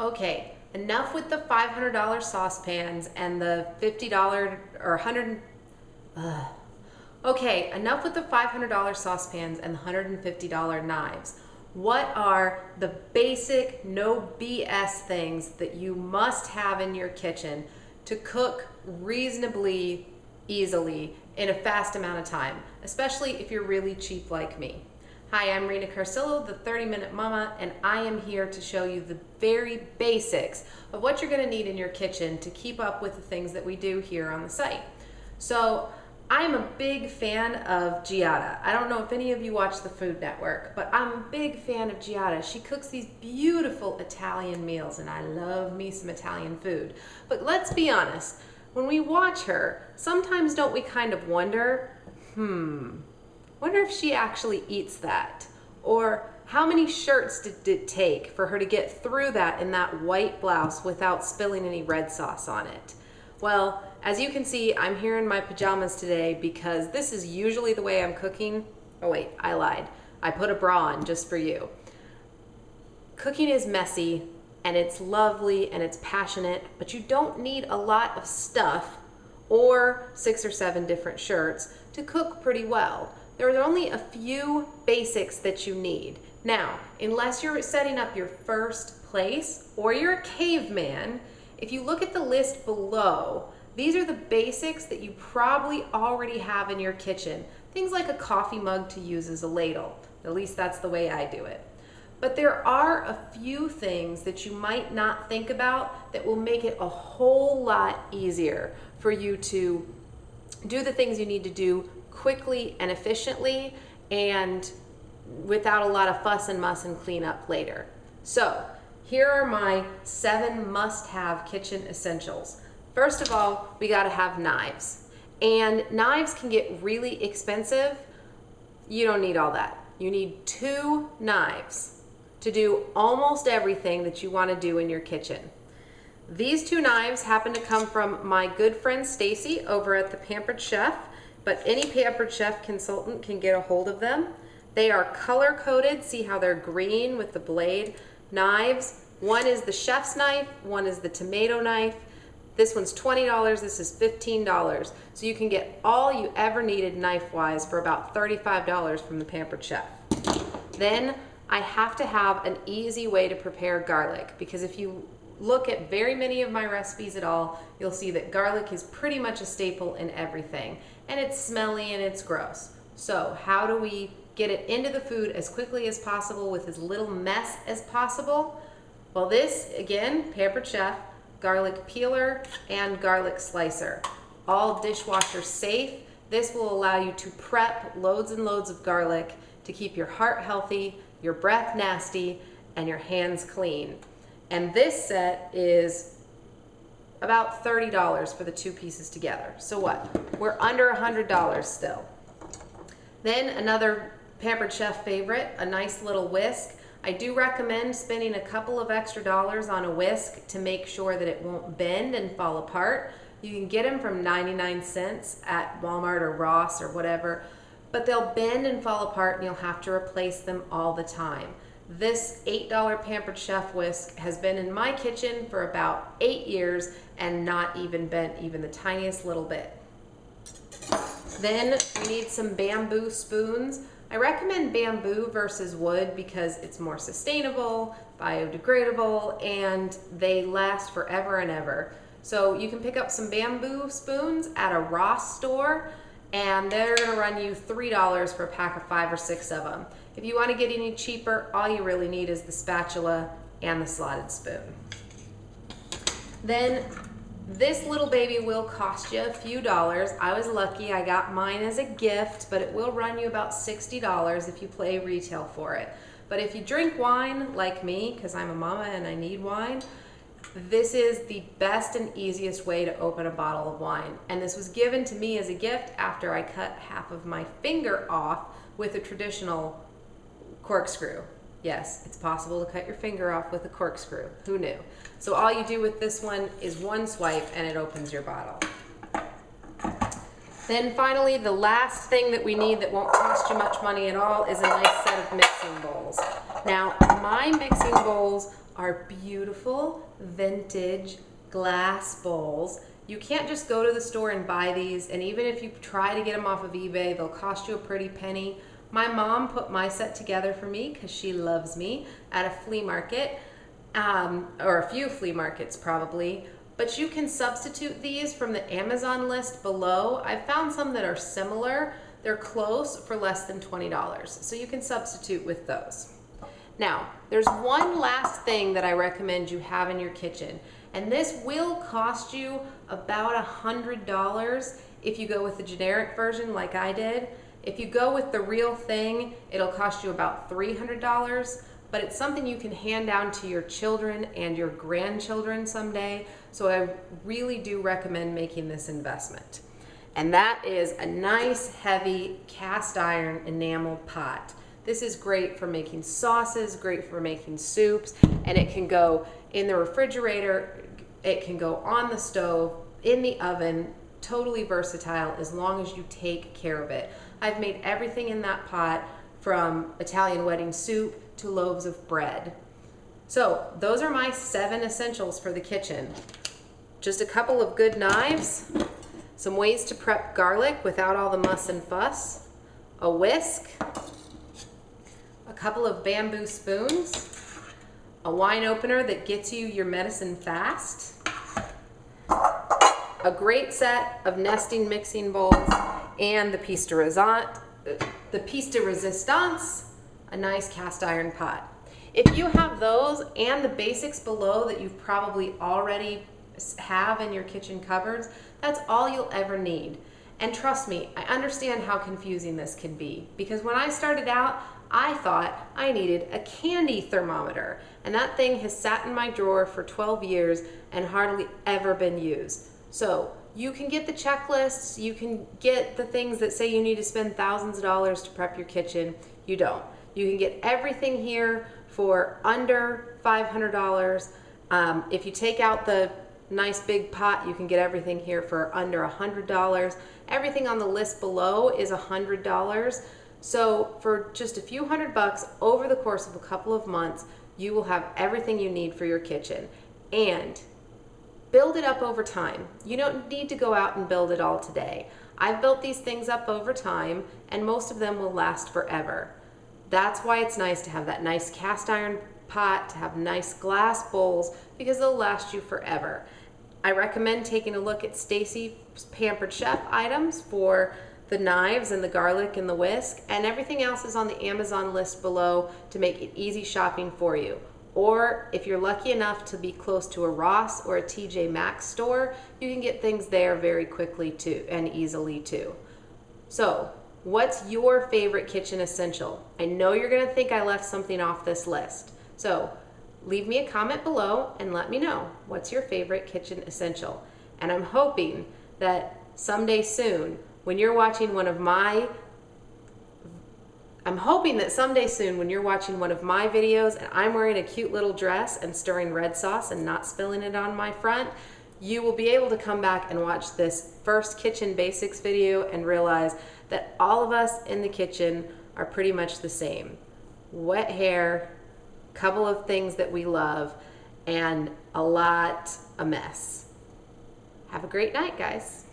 Okay, enough with the $500 saucepans and the $50 or 100. Okay, enough with the $500 saucepans and the $150 knives. What are the basic, no BS things that you must have in your kitchen to cook reasonably easily in a fast amount of time, especially if you're really cheap like me? Hi, I'm Renia the 30-Minute Mama, and I am here to show you the very basics of what you're gonna need in your kitchen to keep up with the things that we do here on the site. So I'm a big fan of Giada. I don't know if any of you watch the Food Network, but I'm a big fan of Giada. She cooks these beautiful Italian meals, and I love me some Italian food. But let's be honest, when we watch her, sometimes don't we kind of wonder, wonder if she actually eats that? Or how many shirts did it take for her to get through that in that white blouse without spilling any red sauce on it? Well, as you can see, I'm here in my pajamas today because this is usually the way I'm cooking. Oh wait, I lied. I put a bra on just for you. Cooking is messy and it's lovely and it's passionate, but you don't need a lot of stuff or 6 or 7 different shirts to cook pretty well. There are only a few basics that you need. Now, unless you're setting up your first place or you're a caveman, if you look at the list below, these are the basics that you probably already have in your kitchen. Things like a coffee mug to use as a ladle. At least that's the way I do it. But there are a few things that you might not think about that will make it a whole lot easier for you to do the things you need to do quickly and efficiently and without a lot of fuss and muss and cleanup later. So here are my 7 must-have kitchen essentials. First of all, we gotta have knives. And knives can get really expensive. You don't need all that. You need 2 knives to do almost everything that you wanna do in your kitchen. These 2 knives happen to come from my good friend Stacy over at the Pampered Chef, but any Pampered Chef consultant can get a hold of them. They are color-coded. See how they're green with the blade knives. One is the chef's knife, one is the tomato knife. This one's $20, this is $15. So you can get all you ever needed knife-wise for about $35 from the Pampered Chef. Then I have to have an easy way to prepare garlic, because if you look at very many of my recipes at all, you'll see that garlic is pretty much a staple in everything. And it's smelly and it's gross. So how do we get it into the food as quickly as possible with as little mess as possible? Well, this, again, Pampered Chef, garlic peeler and garlic slicer. All dishwasher safe. This will allow you to prep loads and loads of garlic to keep your heart healthy, your breath nasty, and your hands clean. And this set is about $30 for the 2 pieces together. So what? We're under $100 still. Then another Pampered Chef favorite, a nice little whisk. I do recommend spending a couple of extra dollars on a whisk to make sure that it won't bend and fall apart. You can get them from 99 cents at Walmart or Ross or whatever, but they'll bend and fall apart and you'll have to replace them all the time. This $8 Pampered Chef whisk has been in my kitchen for about 8 years and not even bent even the tiniest little bit. Then we need some bamboo spoons. I recommend bamboo versus wood because it's more sustainable, biodegradable, and they last forever and ever. So you can pick up some bamboo spoons at a Ross store and they're gonna run you $3 for a pack of 5 or 6 of them. If you wanna get any cheaper, all you really need is the spatula and the slotted spoon. Then this little baby will cost you a few dollars. I was lucky, I got mine as a gift, but it will run you about $60 if you pay retail for it. But if you drink wine like me, because I'm a mama and I need wine, this is the best and easiest way to open a bottle of wine. And this was given to me as a gift after I cut half of my finger off with a traditional corkscrew. Yes, it's possible to cut your finger off with a corkscrew. Who knew? So all you do with this one is one swipe and it opens your bottle. Then finally, the last thing that we need that won't cost you much money at all is a nice set of mixing bowls. Now, my mixing bowls are beautiful vintage glass bowls. You can't just go to the store and buy these, and even if you try to get them off of eBay, they'll cost you a pretty penny. My mom put my set together for me because she loves me at a flea market, or a few flea markets probably. But you can substitute these from the Amazon list below. I've found some that are similar. They're close for less than $20. So you can substitute with those. Now, there's one last thing that I recommend you have in your kitchen. And this will cost you about $100 if you go with the generic version like I did. If you go with the real thing, it'll cost you about $300. But it's something you can hand down to your children and your grandchildren someday. So I really do recommend making this investment. And that is a nice, heavy cast iron enamel pot. This is great for making sauces, great for making soups, and it can go in the refrigerator, it can go on the stove, in the oven, totally versatile as long as you take care of it. I've made everything in that pot from Italian wedding soup to loaves of bread. So those are my 7 essentials for the kitchen. Just a couple of good knives, some ways to prep garlic without all the muss and fuss, a whisk, a couple of bamboo spoons, a wine opener that gets you your medicine fast, a great set of nesting mixing bowls, and the piece de resistance, a nice cast iron pot. If you have those and the basics below that you probably already have in your kitchen cupboards, that's all you'll ever need. And trust me, I understand how confusing this can be, because when I started out, I thought I needed a candy thermometer, and that thing has sat in my drawer for 12 years and hardly ever been used. So you can get the checklists, you can get the things that say you need to spend thousands of dollars to prep your kitchen. You don't. You can get everything here for under $500. If you take out the nice big pot, you can get everything here for under $100. Everything on the list below is $100. So for just a few $100 over the course of a couple of months, you will have everything you need for your kitchen. And build it up over time. You don't need to go out and build it all today. I've built these things up over time, and most of them will last forever. That's why it's nice to have that nice cast iron pot, to have nice glass bowls, because they'll last you forever. I recommend taking a look at Stacy's Pampered Chef items for the knives and the garlic and the whisk, and everything else is on the Amazon list below to make it easy shopping for you. Or if you're lucky enough to be close to a Ross or a TJ Maxx store, you can get things there very quickly too, and easily too. So, what's your favorite kitchen essential? I know you're gonna think I left something off this list. So, leave me a comment below and let me know what's your favorite kitchen essential. And I'm hoping that someday soon, when you're watching one of my videos and I'm wearing a cute little dress and stirring red sauce and not spilling it on my front, you will be able to come back and watch this first kitchen basics video and realize that all of us in the kitchen are pretty much the same. Wet hair, couple of things that we love, and a mess. Have a great night, guys.